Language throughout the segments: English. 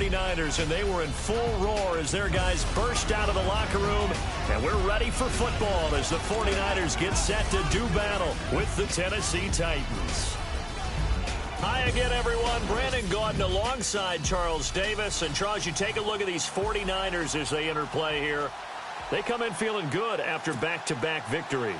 49ers, and they were in full roar as their guys burst out of the locker room. And we're ready for football as the 49ers get set to do battle with the Tennessee Titans. Hi again, everyone. Brandon Gaudin alongside Charles Davis. And, Charles, you take a look at these 49ers as they enter play here. They come in feeling good after back-to-back victories.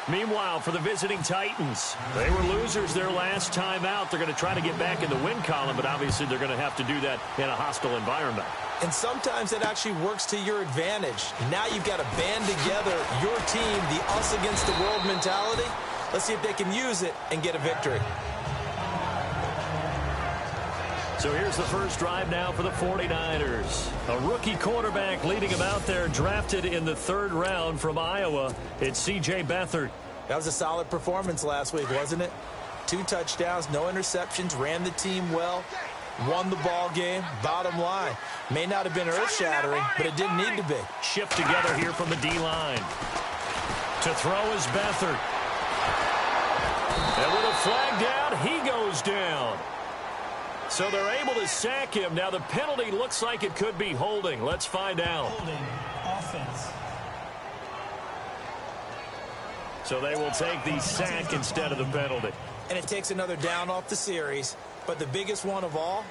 Meanwhile, for the visiting Titans, they were losers their last time out. They're going to try to get back in the win column, but obviously they're going to have to do that in a hostile environment. And sometimes it actually works to your advantage. Now you've got to band together your team, the us against the world mentality. Let's see if they can use it and get a victory. So here's the first drive now for the 49ers. A rookie quarterback leading them out there, drafted in the 3rd round from Iowa. It's C.J. Beathard. That was a solid performance last week, wasn't it? 2 touchdowns, no interceptions, ran the team well, won the ball game. Bottom line, may not have been earth-shattering, but it didn't need to be. Shift together here from the D-line. To throw is Beathard. And with a flag down, he goes down. So they're able to sack him. Now the penalty looks like it could be holding. Let's find out. Holding offense. So they will take the sack instead of the penalty. And it takes another down off the series. But the biggest one of all,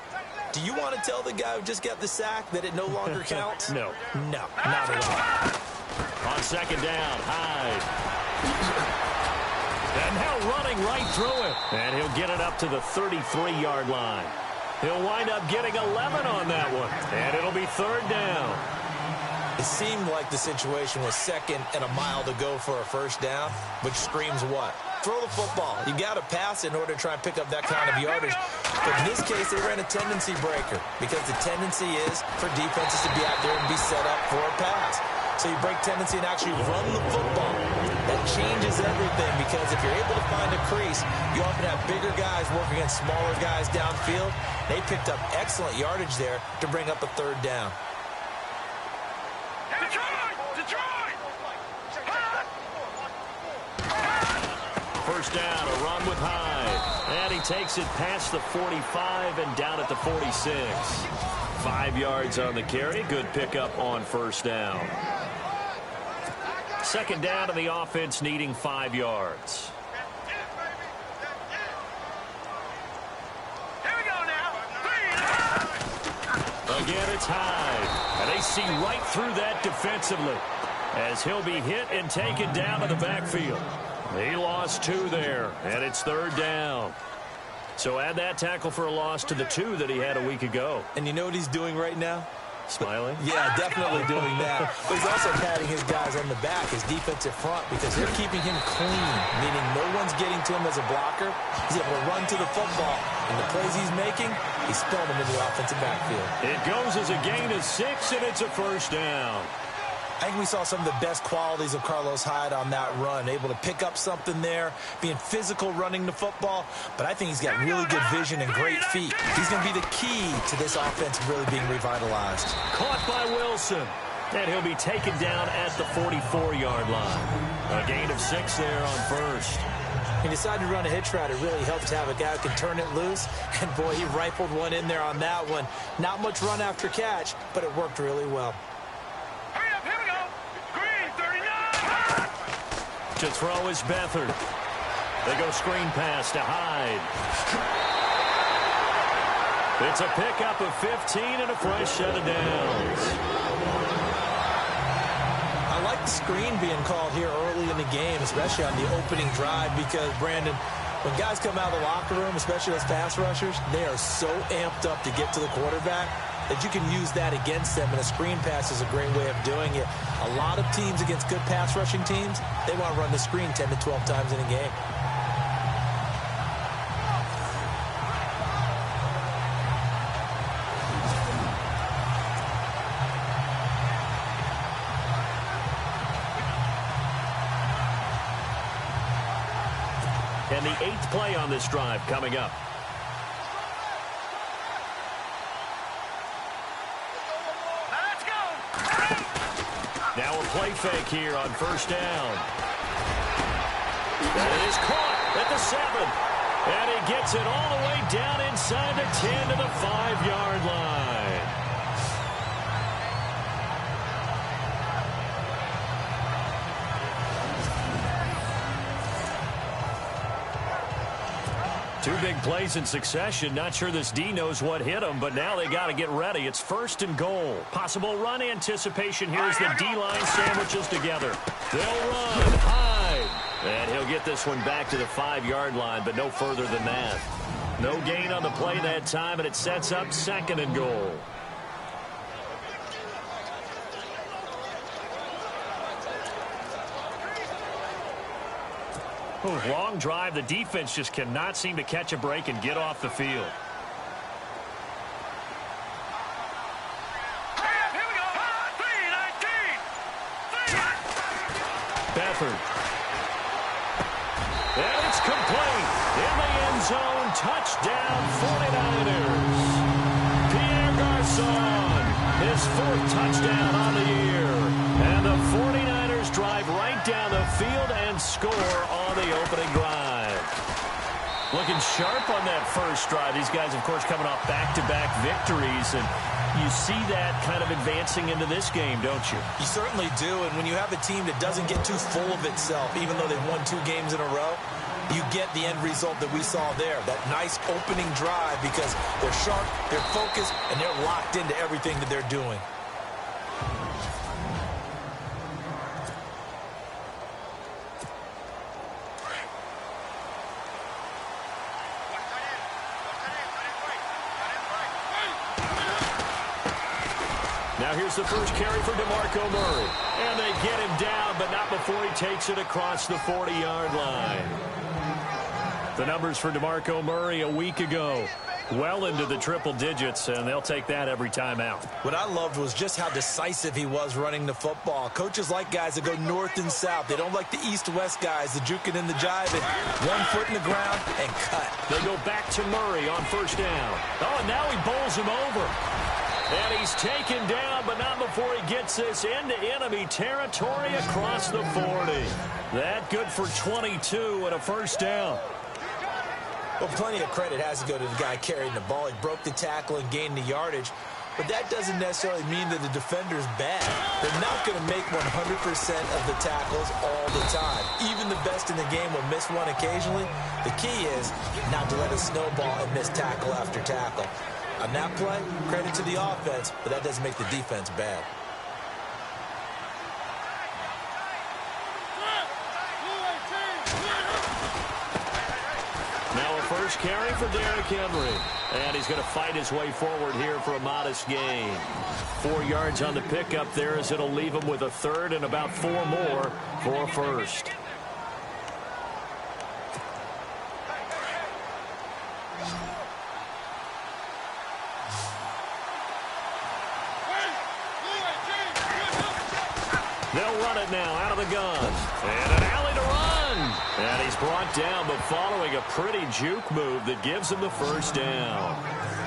do you want to tell the guy who just got the sack that it no longer counts? No. No, not at all. On 2nd down, Hyde. And now running right through it. And he'll get it up to the 33-yard line. He'll wind up getting 11 on that one. And it'll be 3rd down. It seemed like the situation was 2nd and a mile to go for a 1st down, which screams what? Throw the football. You got to pass in order to try and pick up that kind of yardage. But in this case, they ran a tendency breaker because the tendency is for defenses to be out there and be set up for a pass. So you break tendency and actually run the football. That changes everything because if you're able to find a crease, you often have bigger guys working against smaller guys downfield. They picked up excellent yardage there to bring up a 3rd down. Detroit! 1st down, a run with Hyde. And he takes it past the 45 and down at the 46. 5 yards on the carry. Good pickup on 1st down. 2nd down to the offense, needing 5 yards. Here we go now. Again, it's Hyde. And they see right through that defensively as he'll be hit and taken down to the backfield. He lost 2 there, and it's 3rd down. So add that tackle for a loss to the 2 that he had a week ago. And you know what he's doing right now? Smiling? Yeah, definitely doing that. But he's also patting his guys on the back, his defensive front, because they're keeping him clean, meaning no one's getting to him as a blocker. He's able to run to the football. And the plays he's making, he's spilling them in the offensive backfield. It goes as a gain of 6, and it's a 1st down. I think we saw some of the best qualities of Carlos Hyde on that run, able to pick up something there, being physical running the football, but I think he's got really good vision and great feet. He's going to be the key to this offense really being revitalized. Caught by Wilson, and he'll be taken down at the 44-yard line. A gain of 6 there on 1st. He decided to run a hitch route. It really helps to have a guy who can turn it loose, and boy, he rifled one in there on that one. Not much run after catch, but it worked really well. To throw is Beathard. They go screen pass to Hyde. It's a pickup of 15 and a fresh set of downs. I like the screen being called here early in the game, especially on the opening drive, because, Brandon, when guys come out of the locker room, especially those pass rushers, they are so amped up to get to the quarterback that you can use that against them, and a screen pass is a great way of doing it. A lot of teams against good pass rushing teams, they want to run the screen 10 to 12 times in a game. And the 8th play on this drive coming up. Now a play fake here on 1st down. And it is caught at the 7. And he gets it all the way down inside the 10 to the 5-yard line. Two big plays in succession. Not sure this D knows what hit him, but now they got to get ready. It's 1st and goal. Possible run anticipation here as the D-line sandwiches together. They'll run high. And he'll get this one back to the 5-yard line, but no further than that. No gain on the play that time, and it sets up 2nd and goal. Long drive. The defense just cannot seem to catch a break and get off the field. Here we go. 3-19. Beathard. And it's complete. In the end zone. Touchdown 49ers. Pierre Garçon. His 4th touchdown on the year. And the 49ers drive right down the field and score on the opening drive. Looking sharp on that first drive. These guys, of course, coming off back-to-back victories. And you see that kind of advancing into this game, don't you? You certainly do. And when you have a team that doesn't get too full of itself, even though they've won 2 games in a row, you get the end result that we saw there. That nice opening drive because they're sharp, they're focused, and they're locked into everything that they're doing. Now here's the first carry for DeMarco Murray. And they get him down, but not before he takes it across the 40-yard line. The numbers for DeMarco Murray a week ago. Well into the triple digits, and they'll take that every time out. What I loved was just how decisive he was running the football. Coaches like guys that go north and south. They don't like the east-west guys, the juking and the jiving. 1 foot in the ground and cut. They go back to Murray on 1st down. Oh, and now he bowls him over. And he's taken down, but not before he gets this into enemy territory across the 40. That good for 22 and a 1st down. Well, plenty of credit has to go to the guy carrying the ball. He broke the tackle and gained the yardage. But that doesn't necessarily mean that the defender's bad. They're not going to make 100% of the tackles all the time. Even the best in the game will miss one occasionally. The key is not to let it snowball and miss tackle after tackle. On that play, credit to the offense, but that doesn't make the defense bad. Now a first carry for Derrick Henry. And he's going to fight his way forward here for a modest gain. 4 yards on the pickup there as it'll leave him with a 3rd and about 4 more for a 1st. They'll run it now out of the gun. And an alley to run. And he's brought down, but following a pretty juke move that gives him the 1st down.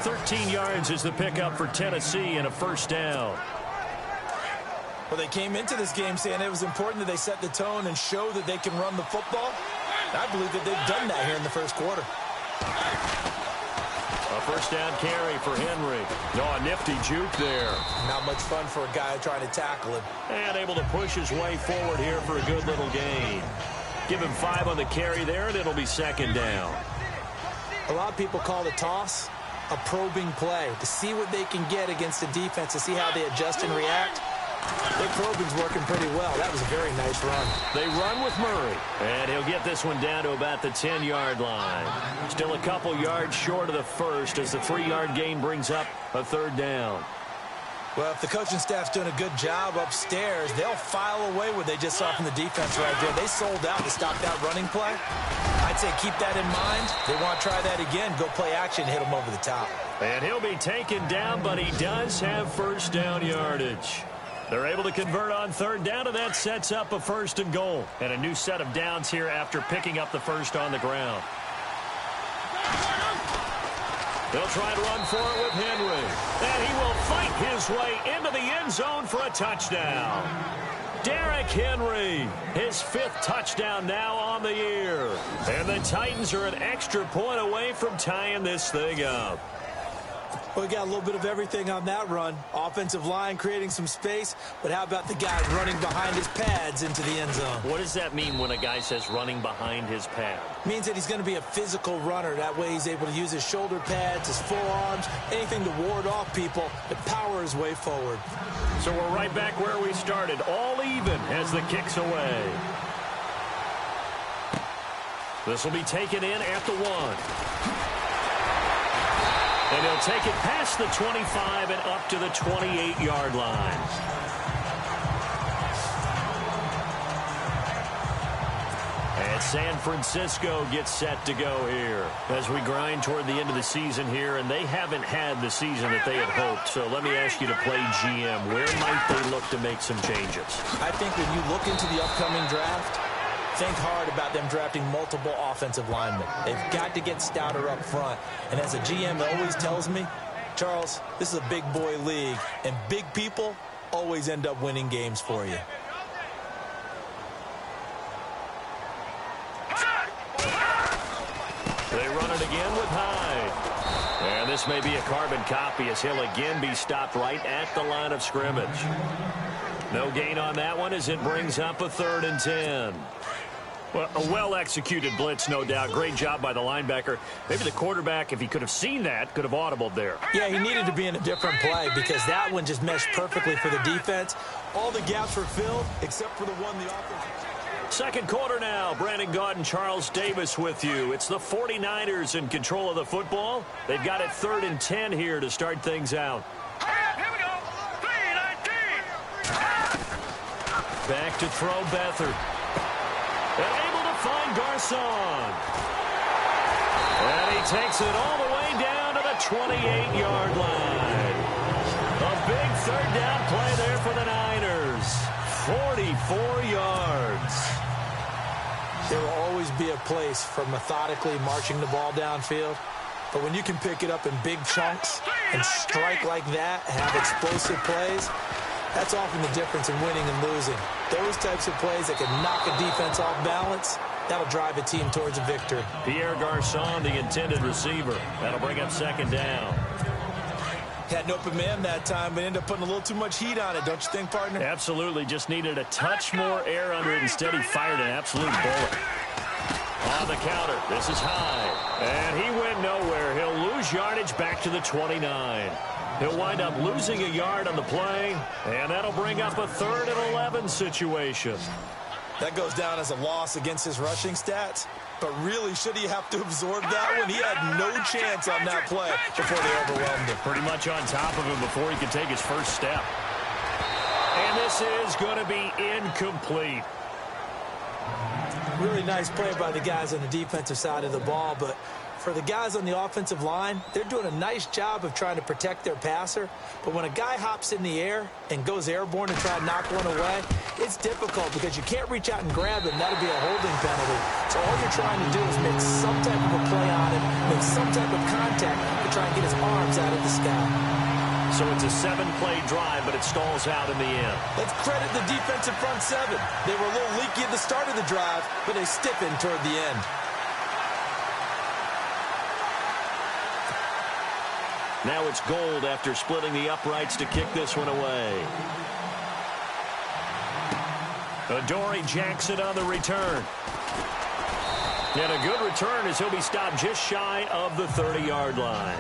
13 yards is the pickup for Tennessee and a 1st down. Well, they came into this game saying it was important that they set the tone and show that they can run the football. I believe that they've done that here in the 1st quarter. A 1st down carry for Henry. No, a nifty juke there. Not much fun for a guy trying to tackle him. And able to push his way forward here for a good little gain. Give him 5 on the carry there, and it'll be 2nd down. A lot of people call the toss a probing play to see what they can get against the defense, to see how they adjust and react. Their probing's working pretty well. That was a very nice run. They run with Murray, and he'll get this one down to about the 10-yard line. Still a couple yards short of the 1st as the 3-yard gain brings up a 3rd down. Well, if the coaching staff's doing a good job upstairs, they'll file away what they just saw from the defense right there. They sold out to stop that running play. I'd say keep that in mind. They want to try that again. Go play action, hit them over the top. And he'll be taken down, but he does have 1st down yardage. They're able to convert on 3rd down, and that sets up a 1st and goal. And a new set of downs here after picking up the 1st on the ground. They'll try and run for it with Henry. And he will fight his way into the end zone for a touchdown. Derrick Henry, his 5th touchdown now on the year. And the Titans are an extra point away from tying this thing up. Well, we got a little bit of everything on that run. Offensive line creating some space, but how about the guy running behind his pads into the end zone? What does that mean when a guy says running behind his pad? Means that he's going to be a physical runner. That way he's able to use his shoulder pads, his forearms, anything to ward off people and power his way forward. So we're right back where we started, all even as the kick's away. This will be taken in at the 1. And he'll take it past the 25 and up to the 28-yard line. And San Francisco gets set to go here as we grind toward the end of the season here, and they haven't had the season that they had hoped. So let me ask you to play GM. Where might they look to make some changes? I think when you look into the upcoming draft, think hard about them drafting multiple offensive linemen. They've got to get stouter up front. And as a GM always tells me, Charles, this is a big boy league, and big people always end up winning games for you. They run it again with Hyde. And this may be a carbon copy as he'll again be stopped right at the line of scrimmage. No gain on that one as it brings up a 3rd and 10. Well, a well-executed blitz, no doubt. Great job by the linebacker. Maybe the quarterback, if he could have seen that, could have audibled there. Yeah, he needed to be in a different play because that one just meshed perfectly for the defense. All the gaps were filled except for the one the offense. Second quarter now. Brandon Gaudin, Charles Davis with you. It's the 49ers in control of the football. They've got it 3rd and 10 here to start things out. Here we go. 3-19. Back to throw Beathard. And able to find Garcon. And he takes it all the way down to the 28-yard line. A big 3rd down play there for the Niners. 44 yards. There will always be a place for methodically marching the ball downfield. But when you can pick it up in big chunks and strike like that, have explosive plays, that's often the difference in winning and losing. Those types of plays that can knock a defense off balance, that'll drive a team towards a victory. Pierre Garcon, the intended receiver. That'll bring up 2nd down. Had an open man that time, but ended up putting a little too much heat on it, don't you think, partner? Absolutely. Just needed a touch more air under it. Instead, he fired an absolute bullet. On the counter, this is Hyde. And he went nowhere. He'll lose yardage back to the 29. He'll wind up losing a yard on the play, and that'll bring up a 3rd and 11 situation. That goes down as a loss against his rushing stats, but really, should he have to absorb that one? He had no chance on that play before they overwhelmed him. Pretty much on top of him before he could take his first step. And this is going to be incomplete. Really nice play by the guys on the defensive side of the ball, but for the guys on the offensive line, they're doing a nice job of trying to protect their passer. But when a guy hops in the air and goes airborne and try to knock one away, it's difficult because you can't reach out and grab him. That'll be a holding penalty. So all you're trying to do is make some type of a play on him, make some type of contact to try and get his arms out of the sky. So it's a 7-play drive, but it stalls out in the end. Let's credit the defensive front 7. They were a little leaky at the start of the drive, but they stiffened toward the end. Now it's Gold after splitting the uprights to kick this one away. Adoree Jackson on the return. And a good return as he'll be stopped just shy of the 30-yard line.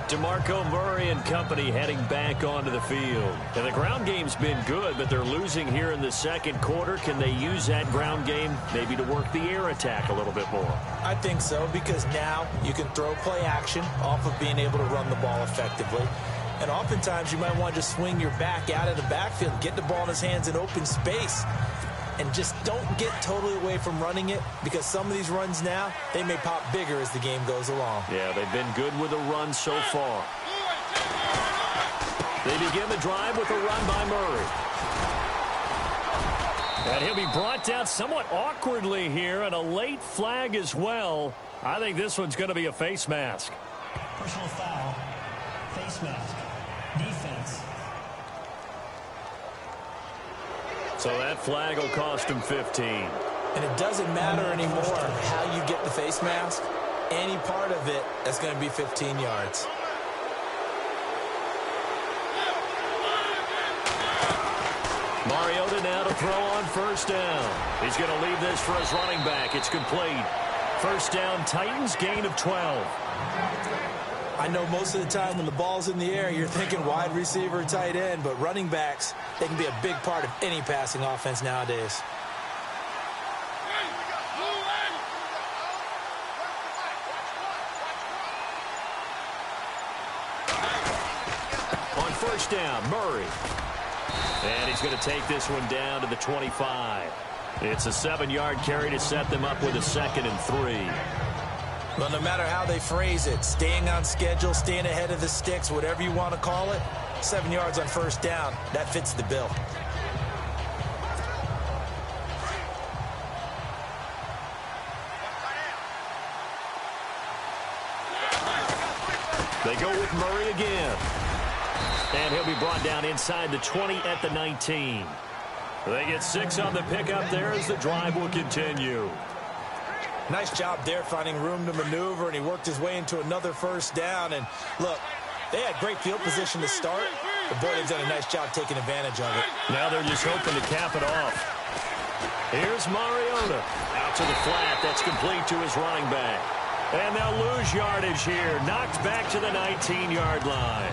DeMarco Murray and company heading back onto the field. And the ground game's been good, but they're losing here in the second quarter. Can they use that ground game maybe to work the air attack a little bit more? I think so, because now you can throw play action off of being able to run the ball effectively. And oftentimes you might want to just swing your back out of the backfield, get the ball in his hands in open space. And just don't get totally away from running it, because some of these runs now, they may pop bigger as the game goes along. Yeah, they've been good with a run so far. They begin the drive with a run by Murray. And he'll be brought down somewhat awkwardly here, and a late flag as well. I think this one's going to be a face mask. Personal foul, face mask, defense. So that flag will cost him 15. And it doesn't matter anymore how you get the face mask. Any part of it is going to be 15 yards. Mariota now to throw on first down. He's going to leave this for his running back. It's complete. First down, Titans, gain of 12. I know most of the time when the ball's in the air, you're thinking wide receiver, tight end, but running backs, they can be a big part of any passing offense nowadays. On first down, Murray. And he's going to take this one down to the 25. It's a 7-yard carry to set them up with a 2nd and 3. Well, no matter how they phrase it, staying on schedule, staying ahead of the sticks, whatever you want to call it, 7 yards on first down, that fits the bill. They go with Murray again. And he'll be brought down inside the 20 at the 19. They get 6 on the pickup there as the drive will continue. Nice job there finding room to maneuver, and he worked his way into another first down. And look, they had great field position to start, but boy, they've done a nice job taking advantage of it. Now they're just hoping to cap it off. Here's Mariota. Out to the flat. That's complete to his running back. And they'll lose yardage here. Knocked back to the 19-yard line.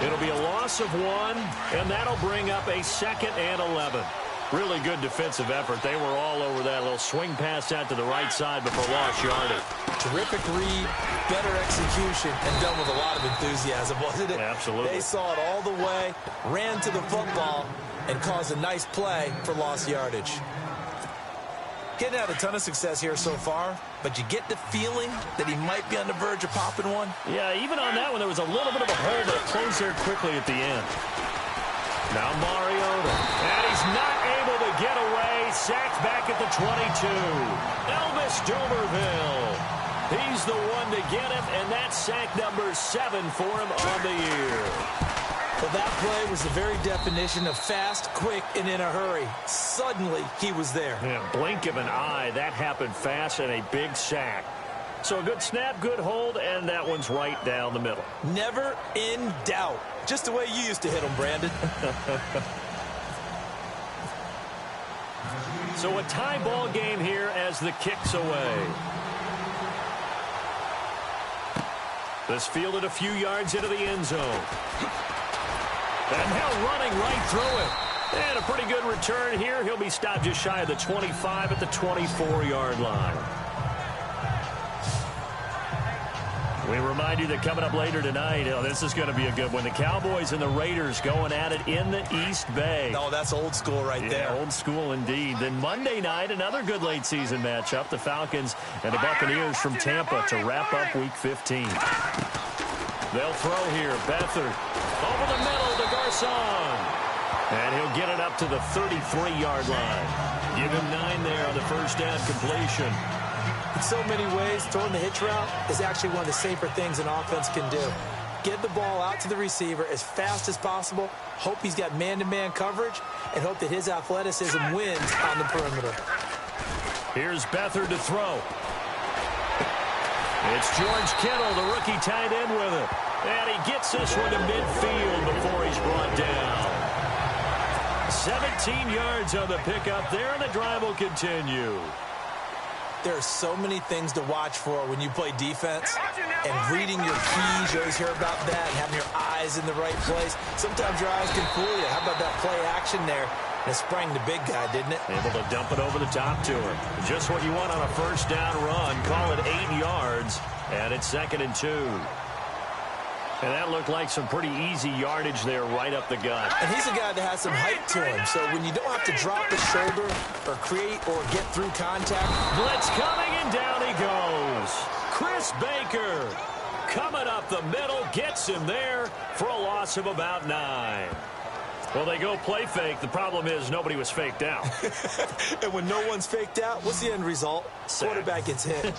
It'll be a loss of 1, and that'll bring up a 2nd and 11. Really good defensive effort. They were all over that little swing pass out to the right side before lost yardage. Terrific read, better execution, and done with a lot of enthusiasm, wasn't it? Absolutely. They saw it all the way, ran to the football, and caused a nice play for lost yardage. Getting had a ton of success here so far, but you get the feeling that he might be on the verge of popping one. Yeah, even on that one, there was a little bit of a hole that closed there quickly at the end. Now Mariota, and he's not able to get away. Sacked back at the 22. Elvis Dumerville. He's the one to get him, and that's sack number 7 for him on the year. Well, that play was the very definition of fast, quick, and in a hurry. Suddenly, he was there. Yeah, blink of an eye. That happened fast and a big sack. So a good snap, good hold, and that one's right down the middle. Never in doubt. Just the way you used to hit them, Brandon. So a tie ball game here as the kick's away. This fielded a few yards into the end zone. And now running right through it. And a pretty good return here. He'll be stopped just shy of the 25 at the 24-yard line. We remind you that coming up later tonight, this is going to be a good one. The Cowboys and the Raiders going at it in the East Bay. Oh, that's old school right there. Old school indeed. Then Monday night, another good late season matchup. The Falcons and the Buccaneers from Tampa to wrap up Week 15. They'll throw here. Beathard over the middle to Garcon. And he'll get it up to the 33-yard line. Give him 9 there on the first down completion. In so many ways, throwing the hitch route is actually one of the safer things an offense can do. Get the ball out to the receiver as fast as possible, hope he's got man-to-man coverage, and hope that his athleticism wins on the perimeter. Here's Beathard to throw. It's George Kittle, the rookie tight end with it. And he gets this one to midfield before he's brought down. 17 yards on the pickup there, and the drive will continue. There are so many things to watch for when you play defense, and reading your keys, you always hear about that, and having your eyes in the right place. Sometimes your eyes can fool you. How about that play action there? And it sprang the big guy, didn't it? Able to dump it over the top to him. Just what you want on a first down run. Call it 8 yards, and it's 2nd and 2. And that looked like some pretty easy yardage there right up the gut. And he's a guy that has some height to him. So when you don't have to drop the shoulder or create or get through contact. Blitz coming, and down he goes. Chris Baker coming up the middle, gets him there for a loss of about 9. Well, they go play fake. The problem is nobody was faked out. And when no one's faked out, what's the end result? Sack. Quarterback gets hit.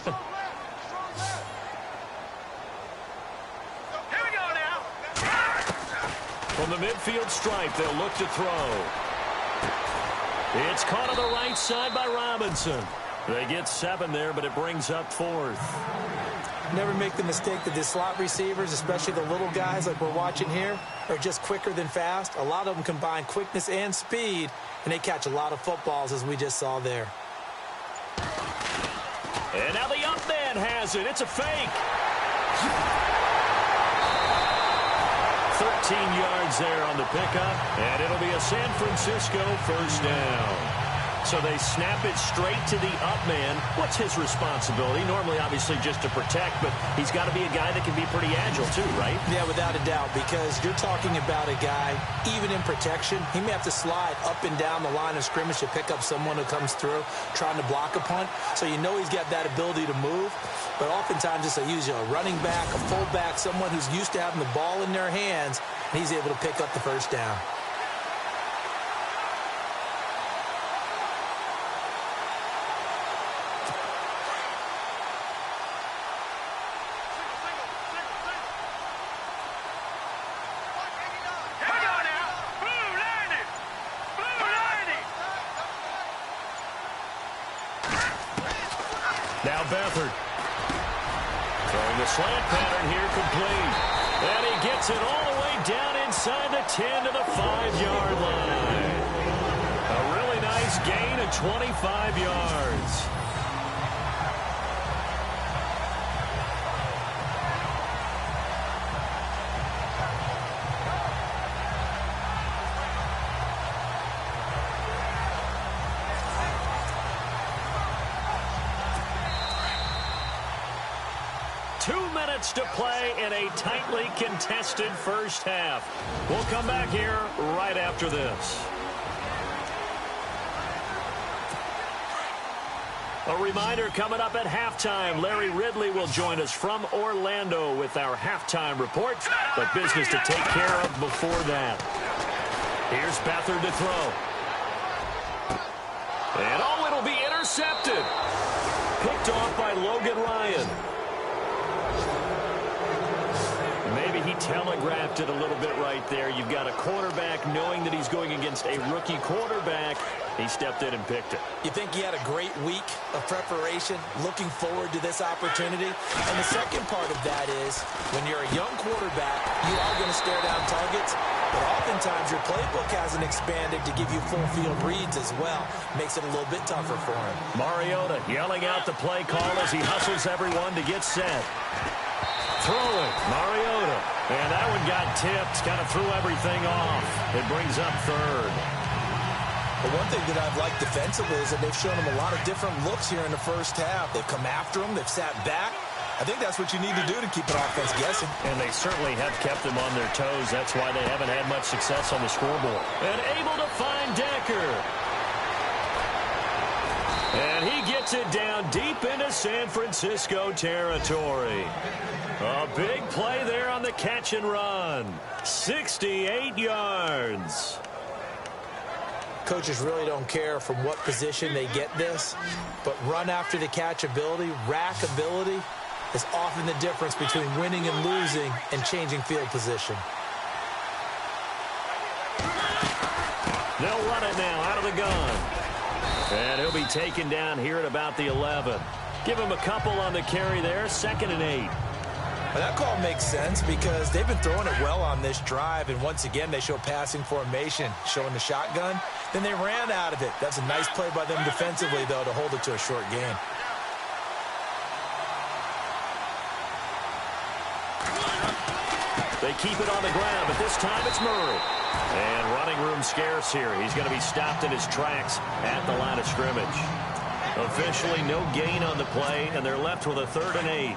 From the midfield stripe, they'll look to throw. It's caught on the right side by Robinson. They get 7 there, but it brings up 4th. Never make the mistake that the slot receivers, especially the little guys like we're watching here, are just quicker than fast. A lot of them combine quickness and speed, and they catch a lot of footballs, as we just saw there. And now the up man has it. It's a fake. 13 yards there on the pickup, and it'll be a San Francisco first down. So they snap it straight to the up man. What's his responsibility? Normally, obviously, just to protect, but he's got to be a guy that can be pretty agile too, right? Yeah, without a doubt, because you're talking about a guy, even in protection, he may have to slide up and down the line of scrimmage to pick up someone who comes through trying to block a punt. So you know he's got that ability to move, but oftentimes it's usually a running back, a fullback, someone who's used to having the ball in their hands, and he's able to pick up the first down. Now Beathard. Throwing the slant pattern here complete. And he gets it all the way down inside the 10 to the 5-yard line. A really nice gain of 25 yards. To play in a tightly contested first half. We'll come back here right after this. A reminder coming up at halftime. Larry Ridley will join us from Orlando with our halftime report. But business to take care of before that. Here's Beathard to throw. And oh, it'll be intercepted. Picked off by Logan Ryan. Maybe he telegraphed it a little bit right there. You've got a quarterback knowing that he's going against a rookie quarterback. He stepped in and picked it. You think he had a great week of preparation, looking forward to this opportunity? And the second part of that is, when you're a young quarterback, you are going to stare down targets, but oftentimes your playbook hasn't expanded to give you full field reads as well. Makes it a little bit tougher for him. Mariota yelling out the play call as he hustles everyone to get set. Throwing, Mariota. And that one got tipped, kind of threw everything off. It brings up 3rd. But one thing that I've liked defensively is that they've shown him a lot of different looks here in the first half. They've come after him. They've sat back. I think that's what you need to do to keep an offense guessing. And they certainly have kept them on their toes. That's why they haven't had much success on the scoreboard. And able to find Decker. And he gets it down deep into San Francisco territory. A big play there on the catch and run. 68 yards. Coaches really don't care from what position they get this, but run after the catch ability, rack ability, is often the difference between winning and losing and changing field position. They'll run it now out of the gun. And he'll be taken down here at about the 11. Give him a couple on the carry there, 2nd and 8. Well, that call makes sense because they've been throwing it well on this drive, and once again they show passing formation, showing the shotgun. Then they ran out of it. That's a nice play by them defensively, though, to hold it to a short gain. They keep it on the ground, but this time it's Murray. And running room scarce here. He's going to be stopped in his tracks at the line of scrimmage. Officially no gain on the play, and they're left with a 3rd and 8.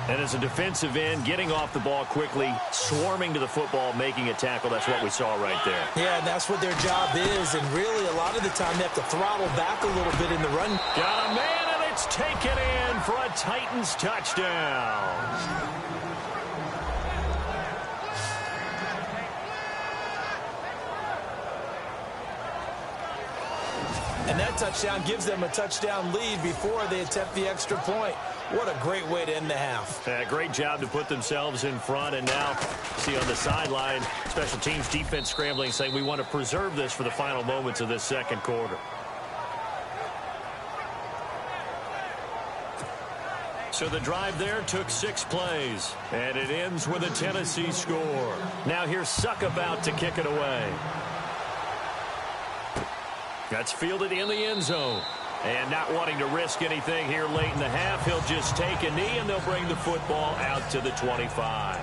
And as a defensive end, getting off the ball quickly, swarming to the football, making a tackle, that's what we saw right there. Yeah, and that's what their job is, and really a lot of the time they have to throttle back a little bit in the run. Got a man, and it's taken in for a Titans touchdown. And that touchdown gives them a touchdown lead before they attempt the extra point. What a great way to end the half. Great job to put themselves in front. And now, see on the sideline, special teams defense scrambling, saying we want to preserve this for the final moments of this second quarter. So the drive there took 6 plays, and it ends with a Tennessee score. Now here's Suckabout to kick it away. That's fielded in the end zone. And not wanting to risk anything here late in the half, he'll just take a knee, and they'll bring the football out to the 25.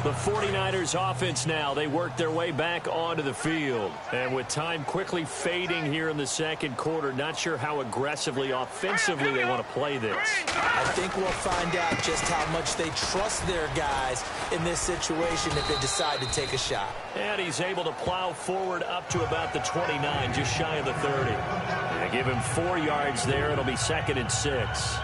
The 49ers offense now, they work their way back onto the field. And with time quickly fading here in the second quarter, not sure how aggressively, offensively they want to play this. I think we'll find out just how much they trust their guys in this situation if they decide to take a shot. And he's able to plow forward up to about the 29, just shy of the 30. They give him 4 yards there. It'll be 2nd and 6.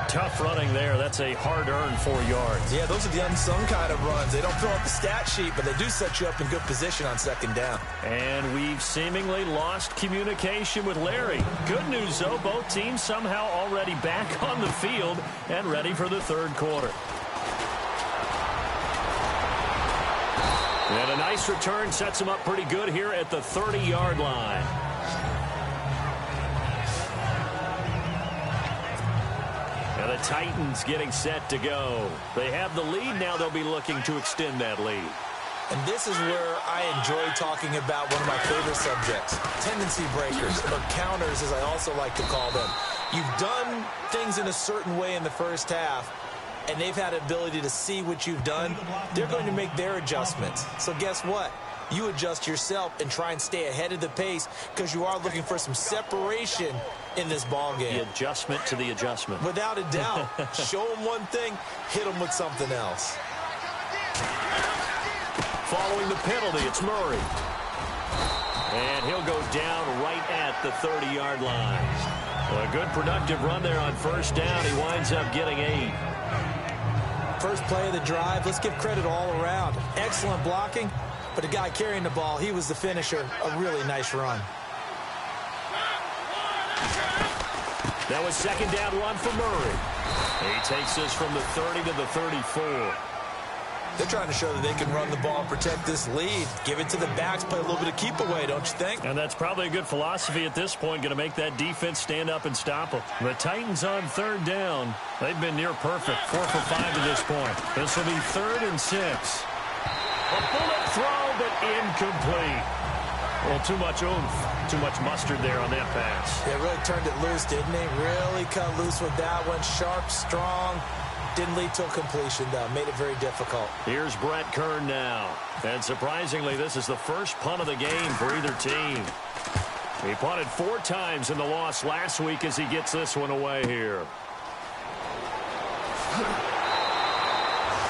Tough running there. That's a hard-earned 4 yards. Yeah, those are the unsung kind of runs. They don't fill out the stat sheet, but they do set you up in good position on 2nd down. And we've seemingly lost communication with Larry. Good news, though, both teams somehow already back on the field and ready for the 3rd quarter. And a nice return sets him up pretty good here at the 30-yard line. And the Titans getting set to go. They have the lead. Now they'll be looking to extend that lead. And this is where I enjoy talking about one of my favorite subjects, tendency breakers, or counters as I also like to call them. You've done things in a certain way in the first half, and they've had the ability to see what you've done. They're going to make their adjustments. So guess what? You adjust yourself and try and stay ahead of the pace because you are looking for some separation in this ball game. The adjustment to the adjustment. Without a doubt. Show them one thing, hit them with something else. Following the penalty, it's Murray. And he'll go down right at the 30-yard line. A good productive run there on 1st down. He winds up getting 8. First play of the drive, let's give credit all around. Excellent blocking, but the guy carrying the ball, he was the finisher. A really nice run. That was 2nd down run for Murray. He takes this from the 30 to the 34. They're trying to show that they can run the ball and protect this lead. Give it to the backs, play a little bit of keep away, don't you think? And that's probably a good philosophy at this point, going to make that defense stand up and stop them. The Titans on 3rd down. They've been near perfect, 4 for 5 to this point. This will be 3rd and 6. A bullet throw, but incomplete. Well, too much oomph, too much mustard there on that pass. They really turned it loose, didn't they? Really cut loose with that one. Sharp, strong. Didn't lead to a completion, though. Made it very difficult. Here's Brett Kern now. And surprisingly, this is the first punt of the game for either team. He punted 4 times in the loss last week as he gets this one away here.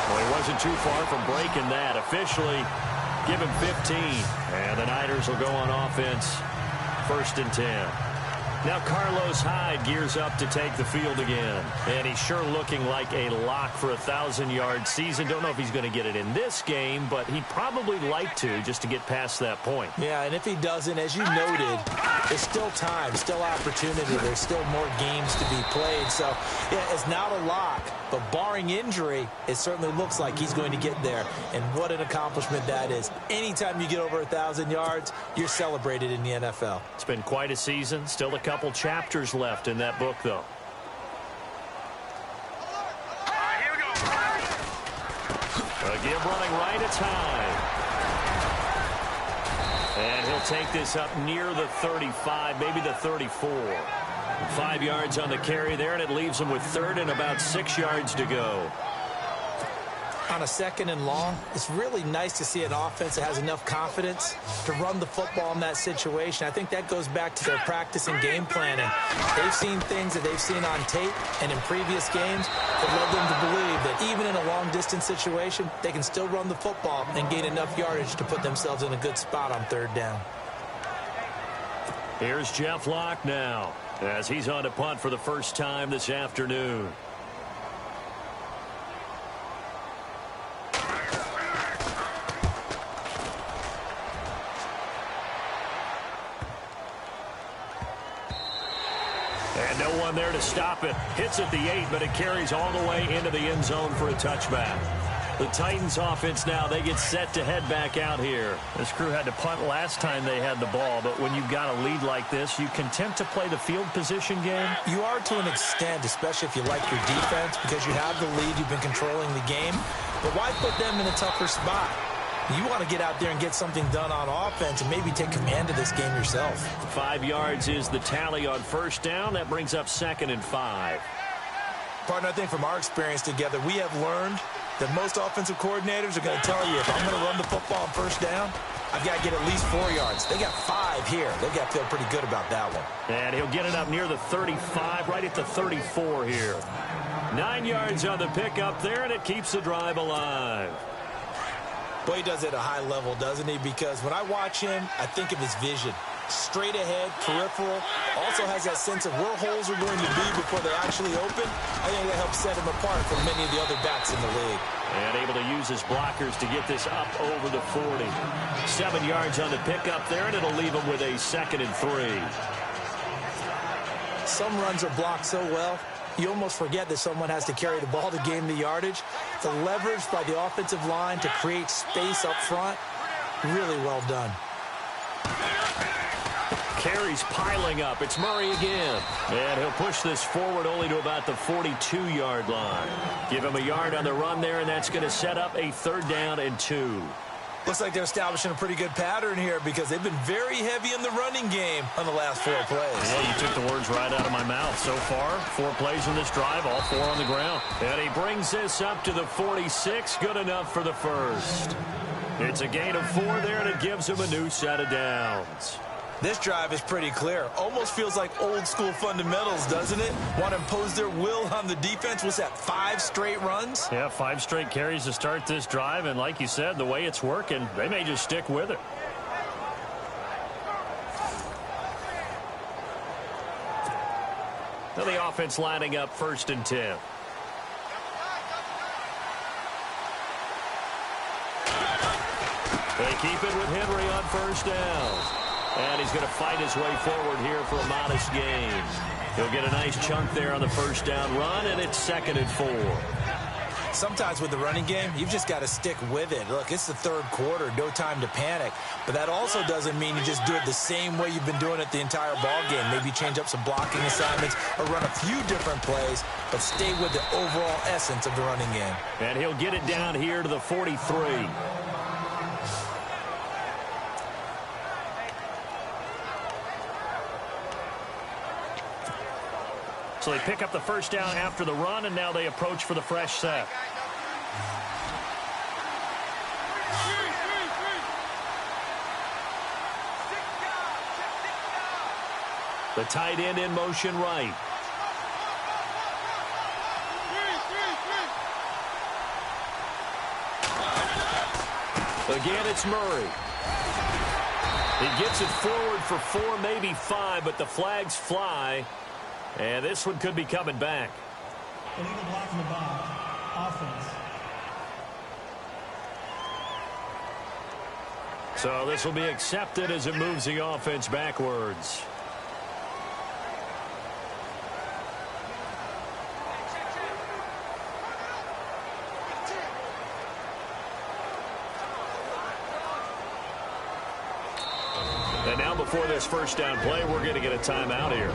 Well, he wasn't too far from breaking that. Officially, give him 15. And the Niners will go on offense. 1st and 10. Now Carlos Hyde gears up to take the field again. And he's sure looking like a lock for a 1,000-yard season. Don't know if he's going to get it in this game, but he'd probably like to just to get past that point. Yeah, and if he doesn't, as you noted, there's still time, still opportunity. There's still more games to be played. So, yeah, it's not a lock, but barring injury, it certainly looks like he's going to get there. And what an accomplishment that is. Anytime you get over 1,000 yards, you're celebrated in the NFL. It's been quite a season. Still a couple chapters left in that book, though. Here we go. Again, running right, it's Hyde. And he'll take this up near the 35, maybe the 34. 5 yards on the carry there, and it leaves him with 3rd and about 6 yards to go. On a 2nd and long, it's really nice to see an offense that has enough confidence to run the football in that situation. I think that goes back to their practice and game planning. They've seen things that they've seen on tape and in previous games that led them to believe that even in a long-distance situation, they can still run the football and gain enough yardage to put themselves in a good spot on 3rd down. Here's Jeff Locke now as he's on to punt for the first time this afternoon. And no one there to stop it. Hits at the 8, but it carries all the way into the end zone for a touchback. The Titans offense now, they get set to head back out here. This crew had to punt last time they had the ball, but when you've got a lead like this, you can tempt to play the field position game. You are to an extent, especially if you like your defense, because you have the lead, you've been controlling the game. But why put them in a tougher spot? You want to get out there and get something done on offense and maybe take command of this game yourself. 5 yards is the tally on first down. That brings up 2nd and 5. Partner, I think from our experience together, we have learned that most offensive coordinators are going to tell you, if I'm going to run the football on first down, I've got to get at least 4 yards. They got 5 here. They've got to feel pretty good about that one. And he'll get it up near the 35, right at the 34 here. 9 yards on the pickup there, and it keeps the drive alive. Boy, he does it at a high level, doesn't he? Because when I watch him, I think of his vision. Straight ahead, peripheral, also has that sense of where holes are going to be before they actually open. I think that helps set him apart from many of the other backs in the league. And able to use his blockers to get this up over the 40. 7 yards on the pickup there, and it'll leave him with a 2nd and 3. Some runs are blocked so well, you almost forget that someone has to carry the ball to gain the yardage. The leverage by the offensive line to create space up front, really well done. Carries piling up. It's Murray again. And he'll push this forward only to about the 42-yard line. Give him a yard on the run there, and that's going to set up a 3rd down and 2. Looks like they're establishing a pretty good pattern here because they've been very heavy in the running game on the last 4 plays. Well, you took the words right out of my mouth. So far, 4 plays in this drive, all 4 on the ground. And he brings this up to the 46. Good enough for the first. It's a gain of 4 there, and it gives him a new set of downs. This drive is pretty clear. Almost feels like old school fundamentals, doesn't it? Want to impose their will on the defense. Was that 5 straight runs? Yeah, 5 straight carries to start this drive. And like you said, the way it's working, they may just stick with it. Now the offense lining up 1st and 10. They keep it with Henry on first down. And he's going to fight his way forward here for a modest gain. He'll get a nice chunk there on the first down run, and it's 2nd and 4. Sometimes with the running game, you've just got to stick with it. Look, it's the 3rd quarter, no time to panic. But that also doesn't mean you just do it the same way you've been doing it the entire ball game. Maybe change up some blocking assignments or run a few different plays, but stay with the overall essence of the running game. And he'll get it down here to the 43. So they pick up the first down after the run, and now they approach for the fresh set. The tight end in motion right. Again, it's Murray. He gets it forward for 4, maybe 5, but the flags fly. And this one could be coming back. Illegal block in the back. Offense. So this will be accepted as it moves the offense backwards. And now before this first down play, we're going to get a timeout here.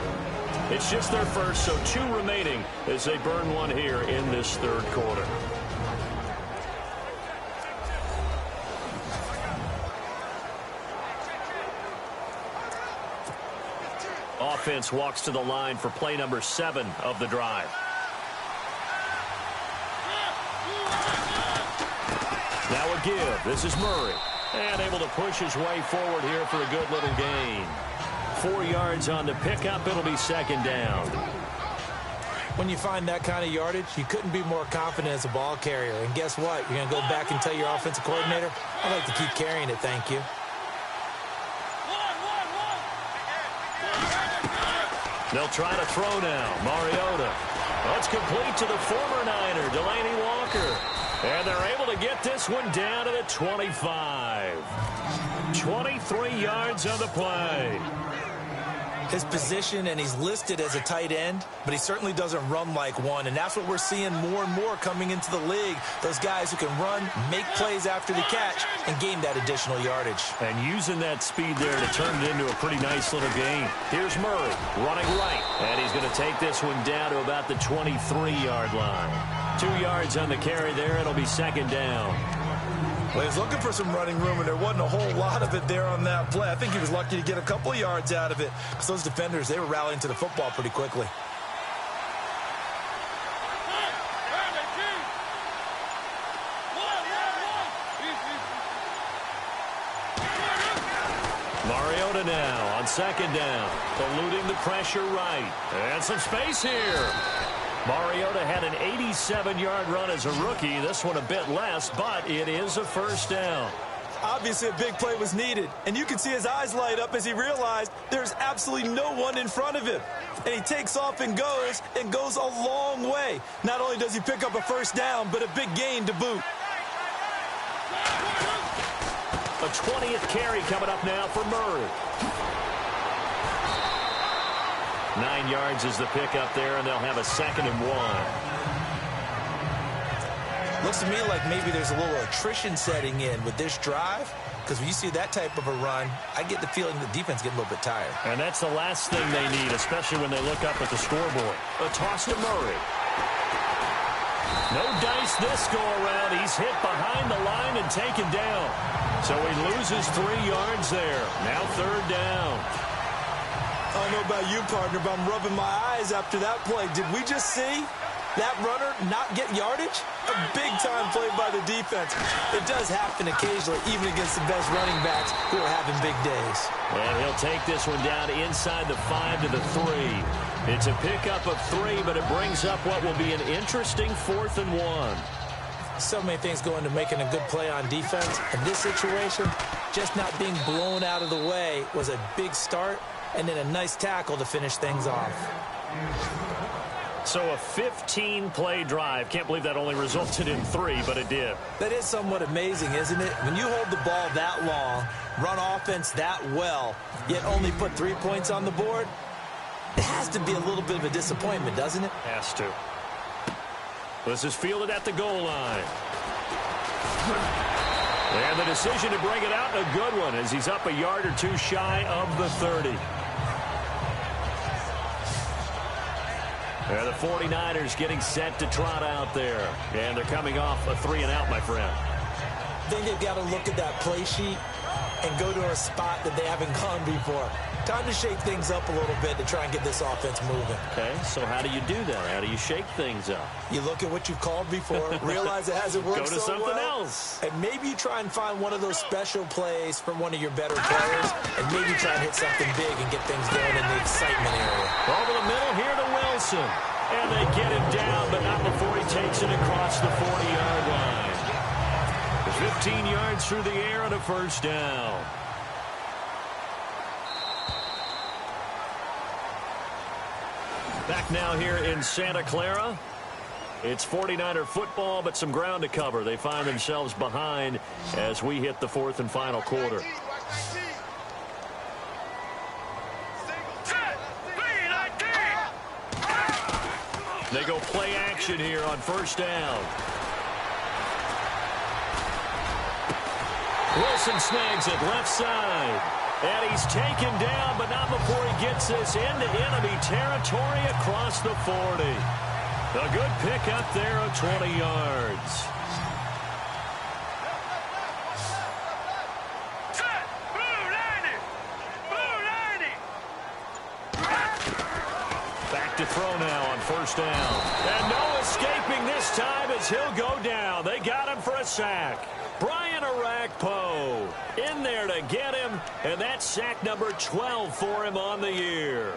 It's just their first, so 2 remaining as they burn one here in this 3rd quarter. Offense walks to the line for play number 7 of the drive. Now a give. This is Murray. And able to push his way forward here for a good little gain. 4 yards on the pickup. It'll be 2nd down. When you find that kind of yardage, you couldn't be more confident as a ball carrier. And guess what? You're going to go back and tell your offensive coordinator, I'd like to keep carrying it, thank you. They'll try to throw now. Mariota. Oh, it's complete to the former Niner, Delaney Walker. And they're able to get this one down to the 25. 23 yards on the play. his position, and he's listed as a tight end, but he certainly doesn't run like one, and that's what we're seeing more and more coming into the league. Those guys who can run, make plays after the catch, and gain that additional yardage. And using that speed there to turn it into a pretty nice little game. Here's Murray running right, and he's going to take this one down to about the 23-yard line. 2 yards on the carry there. It'll be second down. Well, he was looking for some running room, and there wasn't a whole lot of it there on that play. I think he was lucky to get a couple of yards out of it, because those defenders, they were rallying to the football pretty quickly. Mariota now on second down, eluding the pressure right. And some space here. Mariota had an 87-yard run as a rookie. This one a bit less, but it is a first down. Obviously, a big play was needed, and you can see his eyes light up as he realized there's absolutely no one in front of him. And he takes off and goes a long way. Not only does he pick up a first down, but a big gain to boot. A 20th carry coming up now for Murray. 9 yards is the pickup there, and they'll have a 2nd and 1. Looks to me like maybe there's a little attrition setting in with this drive, because when you see that type of a run, I get the feeling the defense getting a little bit tired. And that's the last thing they need, especially when they look up at the scoreboard. A toss to Murray. No dice this go-around. He's hit behind the line and taken down. So he loses 3 yards there. Now 3rd down. I don't know about you, partner, but I'm rubbing my eyes after that play. Did we just see that runner not get yardage? A big-time play by the defense. It does happen occasionally, even against the best running backs who are having big days. And he'll take this one down inside the 5 to the 3. It's a pickup of 3, but it brings up what will be an interesting 4th and 1. So many things go into making a good play on defense. In this situation, just not being blown out of the way was a big start, and then a nice tackle to finish things off. So a 15-play drive. Can't believe that only resulted in 3, but it did. That is somewhat amazing, isn't it? When you hold the ball that long, run offense that well, yet only put 3 points on the board, it has to be a little bit of a disappointment, doesn't it? Has to. This is fielded at the goal line. And the decision to bring it out, a good one, as he's up a yard or 2 shy of the 30. And the 49ers getting set to trot out there. And they're coming off a 3-and-out, my friend. I think they've got to look at that play sheet and go to a spot that they haven't gone before. Time to shake things up a little bit to try and get this offense moving. Okay, so how do you do that? How do you shake things up? You look at what you've called before, realize it hasn't worked so well. Go to something else. And maybe you try and find one of those special plays from one of your better players, and maybe try and hit something big and get things going in the excitement area. Over the middle here to Wilson. And they get him down, but not before he takes it across the 40-yard line. 15 yards through the air and a first down. Back now here in Santa Clara. It's 49er football, but some ground to cover. They find themselves behind as we hit the 4th and final quarter. They go play action here on first down. Wilson snags it left side. And he's taken down, but not before he gets this into enemy territory across the 40. A good pickup there of 20 yards. Back to throw now on first down. And no escaping this time as he'll go down. They got him for a sack. Brian Arakpo in there to get him, and that's sack number 12 for him on the year.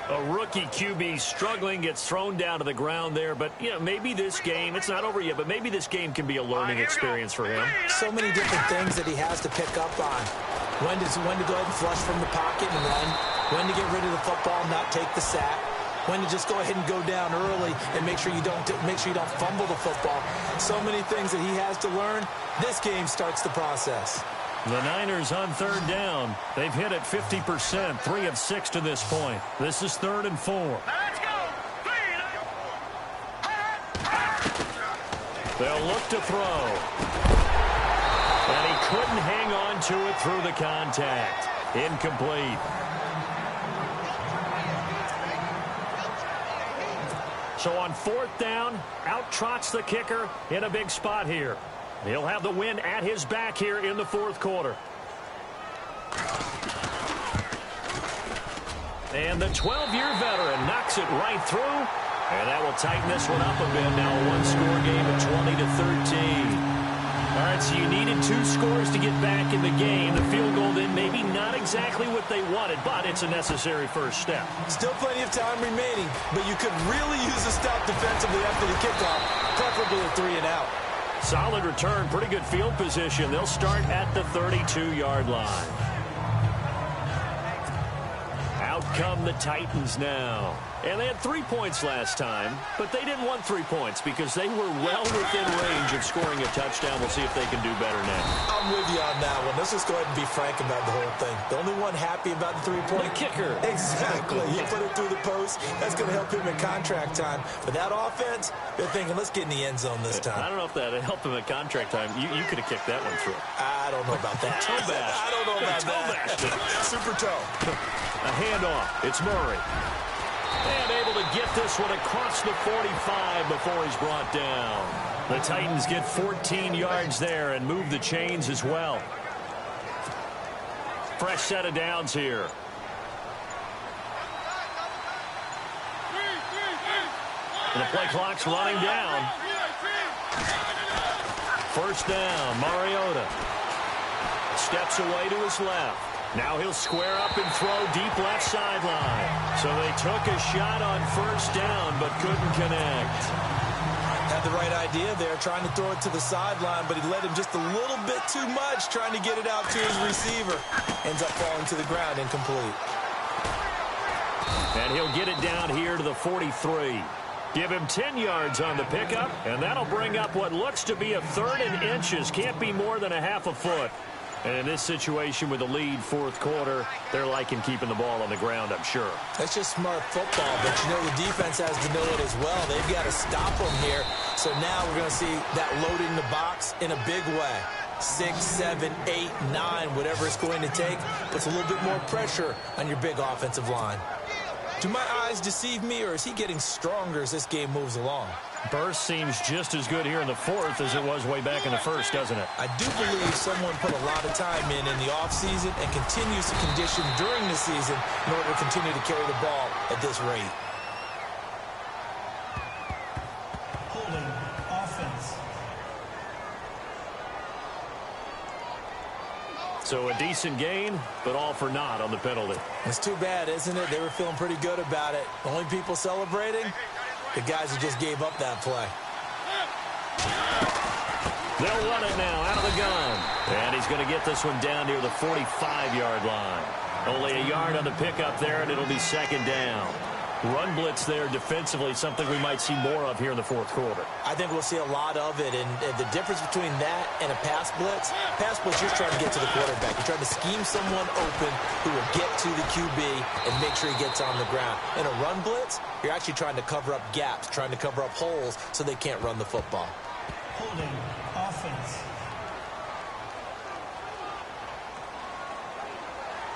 A rookie QB struggling, gets thrown down to the ground there, but you know, maybe this game, it's not over yet, but maybe this game can be a learning experience for him. So many different things that he has to pick up on. When to go ahead and flush from the pocket and run. When to get rid of the football and not take the sack. When to just go ahead and go down early and make sure you don't fumble the football. So many things that he has to learn. This game starts the process. The Niners on third down. They've hit it 50%, 3 of 6 to this point. This is 3rd and 4. Let's go. They'll look to throw. And he couldn't hang on to it through the contact. Incomplete. So on 4th down, out trots the kicker in a big spot here. He'll have the win at his back here in the 4th quarter. And the 12-year veteran knocks it right through. And that will tighten this one up a bit. Now a one-score game at 20-13. All right, so you needed 2 scores to get back in the game. The field goal then maybe not exactly what they wanted, but it's a necessary first step. Still plenty of time remaining, but you could really use a stop defensively after the kickoff, preferably a 3 and out. Solid return, pretty good field position. They'll start at the 32-yard line. Out come the Titans now. And they had 3 points last time, but they didn't want 3 points because they were well within range of scoring a touchdown. We'll see if they can do better now. I'm with you on that one. Let's just go ahead and be frank about the whole thing. The only one happy about the 3-point kicker. Exactly. He put it through the post. That's going to help him in contract time. But that offense, they're thinking, let's get in the end zone this time. I don't know if that helped him at contract time. You could have kicked that one through. I don't know about that. Toe bash. I don't know about that. Super toe. A handoff. It's Murray. And able to get this one across the 45 before he's brought down. The Titans get 14 yards there and move the chains as well. Fresh set of downs here. And the play clock's running down. First down, Mariota. Steps away to his left. Now he'll square up and throw deep left sideline. So they took a shot on first down, but couldn't connect. Had the right idea there, trying to throw it to the sideline, but he led him just a little bit too much, trying to get it out to his receiver. Ends up falling to the ground, incomplete. And he'll get it down here to the 43. Give him 10 yards on the pickup, and that'll bring up what looks to be a 3rd and inches. Can't be more than a half a foot. And in this situation with the lead 4th quarter, they're liking keeping the ball on the ground, I'm sure. That's just smart football, but you know the defense has to know it as well. They've got to stop them here. So now we're going to see that load in the box in a big way. 6, 7, 8, 9, whatever it's going to take, puts a little bit more pressure on your big offensive line. Do my eyes deceive me, or is he getting stronger as this game moves along? Burst seems just as good here in the 4th as it was way back in the 1st, doesn't it? I do believe someone put a lot of time in the offseason and continues to condition during the season in order to continue to carry the ball at this rate. Holding offense. So a decent gain, but all for naught on the penalty. It's too bad, isn't it? They were feeling pretty good about it. The only people celebrating, the guys who just gave up that play. They'll run it now out of the gun. And he's going to get this one down near the 45-yard line. Only a yard on the pickup there, and it'll be 2nd down. Run blitz there defensively, something we might see more of here in the 4th quarter. I think we'll see a lot of it, and the difference between that and a pass blitz, you're trying to get to the quarterback. You're trying to scheme someone open who will get to the QB and make sure he gets on the ground. In a run blitz, you're actually trying to cover up gaps, trying to cover up holes so they can't run the football. Holding offense.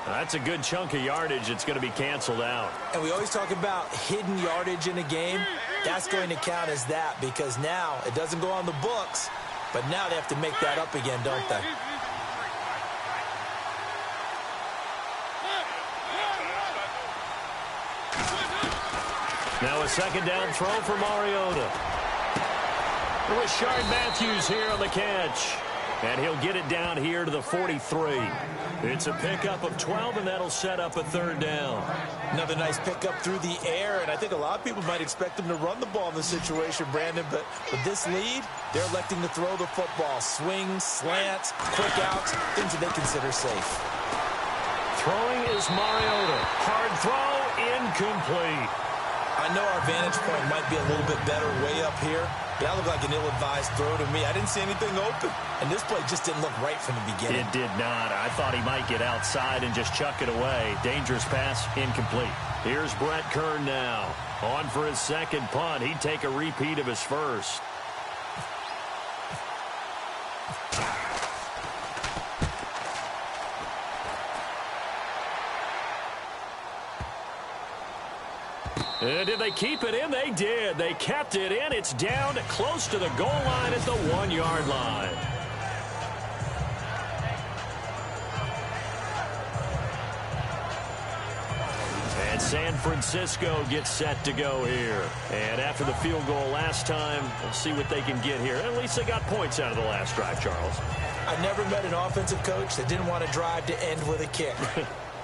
That's a good chunk of yardage. It's going to be canceled out. And we always talk about hidden yardage in a game. That's going to count as that because now it doesn't go on the books, but now they have to make that up again, don't they? Now a 2nd down throw for Mariota. Rashard Matthews here on the catch. And he'll get it down here to the 43. It's a pickup of 12, and that'll set up a 3rd down. Another nice pickup through the air, and I think a lot of people might expect them to run the ball in this situation, Brandon, but with this lead, they're electing to throw the football. Swings, slants, quick outs, things that they consider safe. Throwing is Mariota. Hard throw, incomplete. I know our vantage point might be a little bit better way up here, That looked like an ill-advised throw to me. I didn't see anything open. And this play just didn't look right from the beginning. It did not. I thought he might get outside and just chuck it away. Dangerous pass, incomplete. Here's Brett Kern now. On for his second punt. He'd take a repeat of his first. Did they keep it in? They did. They kept it in. It's down close to the goal line at the 1-yard line. And San Francisco gets set to go here. And after the field goal last time, we'll see what they can get here. At least they got points out of the last drive, Charles. I never met an offensive coach that didn't want to drive to end with a kick.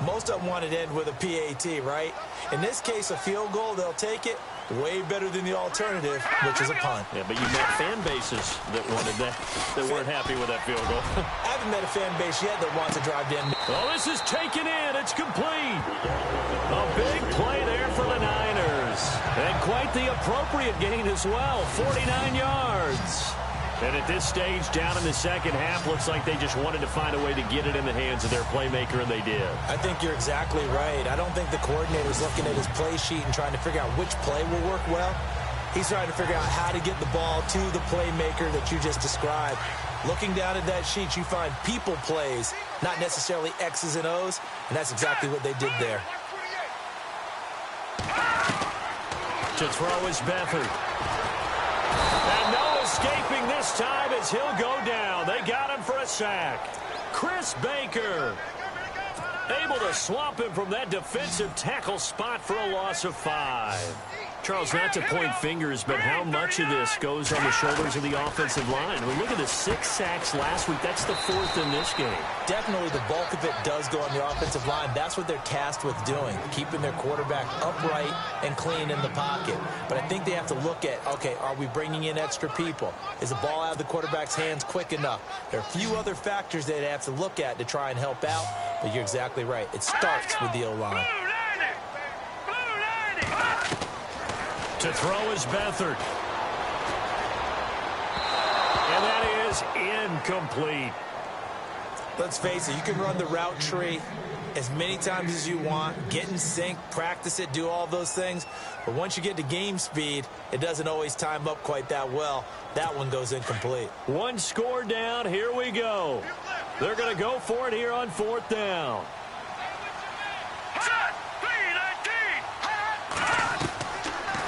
Most of them wanted to end with a PAT, right? In this case, a field goal, they'll take it. Way better than the alternative, which is a punt. Yeah, but you met fan bases that wanted that, that weren't happy with that field goal. I haven't met a fan base yet that wants to drive to end. Oh, this is taken in. It's complete. A big play there for the Niners. And quite the appropriate gain as well, 49 yards. And at this stage, down in the second half, looks like they just wanted to find a way to get it in the hands of their playmaker, and they did. I think you're exactly right. I don't think the coordinator's looking at his play sheet and trying to figure out which play will work well. He's trying to figure out how to get the ball to the playmaker that you just described. Looking down at that sheet, you find people plays, not necessarily X's and O's, and that's exactly what they did there. To throw is Beathard. And no escaping this time as he'll go down. They got him for a sack. Chris Baker able to swamp him from that defensive tackle spot for a loss of 5. Charles, not to point fingers, but how much of this goes on the shoulders of the offensive line? I mean, look at the 6 sacks last week. That's the 4th in this game. Definitely the bulk of it does go on the offensive line. That's what they're tasked with doing, keeping their quarterback upright and clean in the pocket. But I think they have to look at, okay, are we bringing in extra people? Is the ball out of the quarterback's hands quick enough? There are a few other factors they have to look at to try and help out, but you're exactly right. It starts with the O-line. To throw is Beathard. And that is incomplete. Let's face it, you can run the route tree as many times as you want, get in sync, practice it, do all those things. But once you get to game speed, it doesn't always time up quite that well. That one goes incomplete. 1 score down. Here we go. They're going to go for it here on 4th down.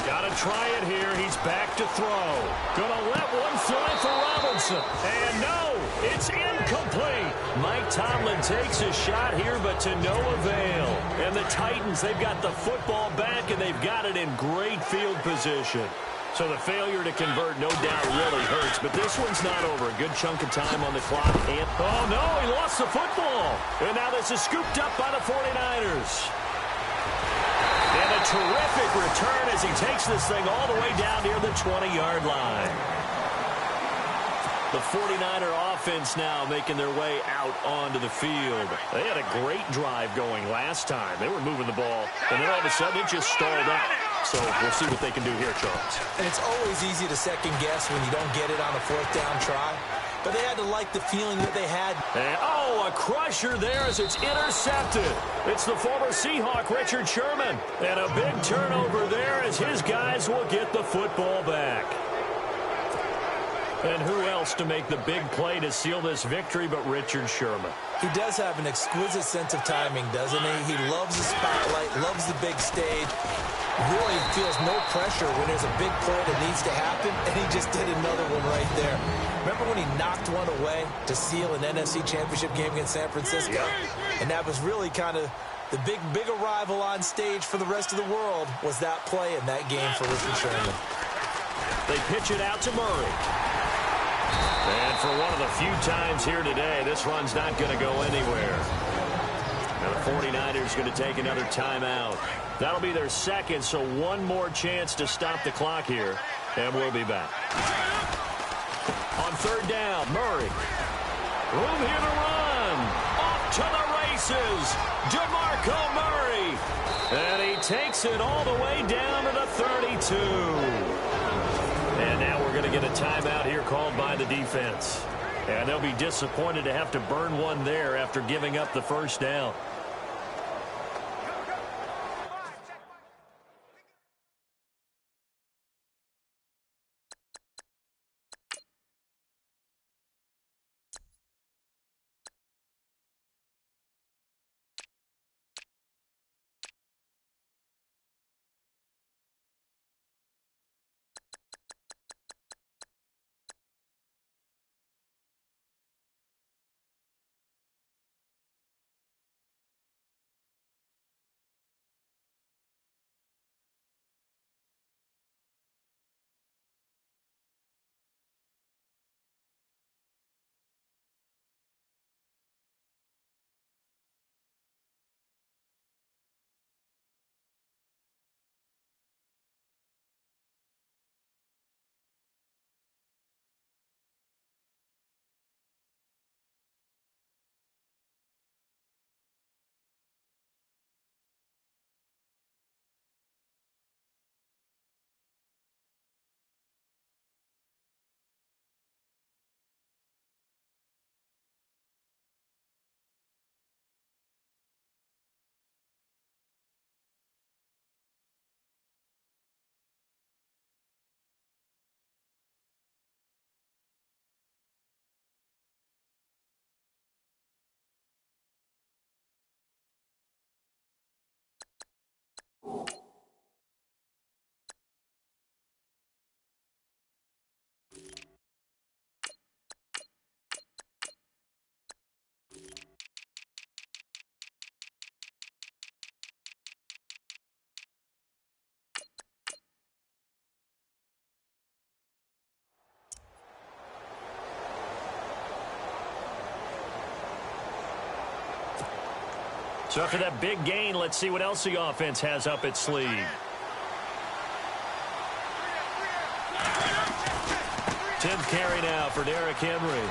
Gotta try it here. He's back to throw. Gonna let one fly for Robinson. And no, it's incomplete. Mike Tomlin takes a shot here, but to no avail. And the Titans, they've got the football back, and they've got it in great field position. So the failure to convert, no doubt, really hurts. But this one's not over. A good chunk of time on the clock. And, oh, no, he lost the football. And now this is scooped up by the 49ers. And a terrific return as he takes this thing all the way down near the 20-yard line. The 49er offense now making their way out onto the field. They had a great drive going last time. They were moving the ball, and then all of a sudden it just stalled out. So we'll see what they can do here, Charles. And it's always easy to second guess when you don't get it on a 4th down try. But they had to like the feeling that they had. And, oh, a crusher there as it's intercepted. It's the former Seahawk, Richard Sherman. And a big turnover there as his guys will get the football back. And who else to make the big play to seal this victory but Richard Sherman? He does have an exquisite sense of timing, doesn't he? He loves the spotlight, loves the big stage. Really feels no pressure when there's a big play that needs to happen, and he just did another one right there. Remember when he knocked one away to seal an NFC Championship game against San Francisco? Yeah. And that was really kind of the big arrival on stage for the rest of the world was that play in that game for Richard Sherman. They pitch it out to Murray. And for one of the few times here today, this run's not going to go anywhere. Now the 49ers going to take another timeout. That'll be their second, so one more chance to stop the clock here, and we'll be back. On 3rd down, Murray. Room here to run. Off to the races. DeMarco Murray. And he takes it all the way down to the 32. And now we're going to get a timeout here called by the defense. And they'll be disappointed to have to burn one there after giving up the first down. So after that big gain, let's see what else the offense has up its sleeve. Tenth carry now for Derrick Henry.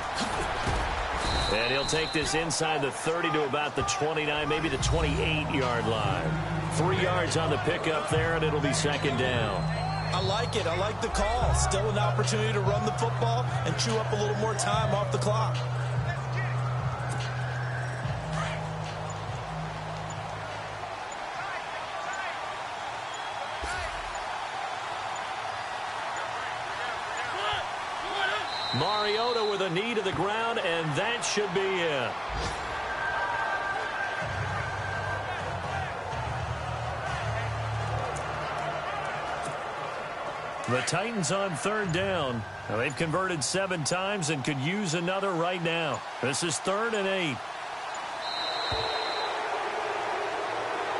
And he'll take this inside the 30 to about the 29, maybe the 28-yard line. 3 yards on the pickup there, and it'll be second down. I like it. I like the call. Still an opportunity to run the football and chew up a little more time off the clock. Mariota with a knee to the ground, and that should be it. The Titans on third down. Now, they've converted 7 times and could use another right now. This is 3rd and 8.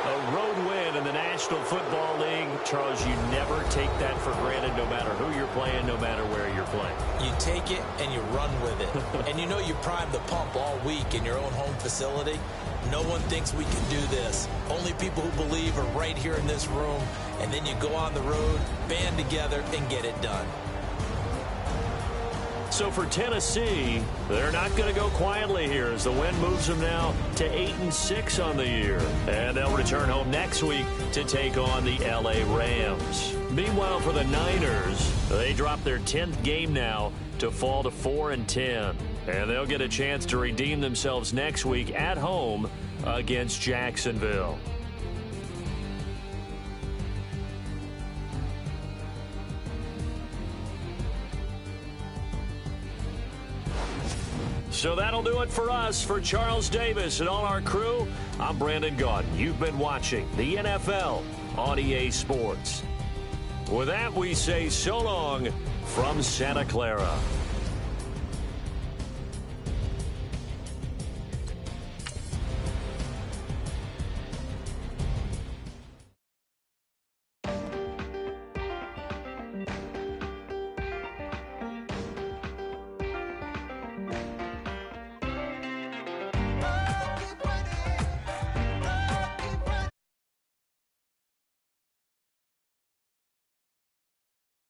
A road win in the National Football League. Charles, you never take that for granted no matter who you're playing, no matter where you're playing. You take it and you run with it. And you know you primed the pump all week in your own home facility. No one thinks we can do this. Only people who believe are right here in this room. And then you go on the road, band together, and get it done. So for Tennessee, they're not going to go quietly here as the win moves them now to 8-6 on the year. And they'll return home next week to take on the LA Rams. Meanwhile, for the Niners, they drop their 10th game now to fall to 4-10. And they'll get a chance to redeem themselves next week at home against Jacksonville. So that'll do it for us. For Charles Davis and all our crew, I'm Brandon Gaudin. You've been watching the NFL on EA Sports. With that, we say so long from Santa Clara.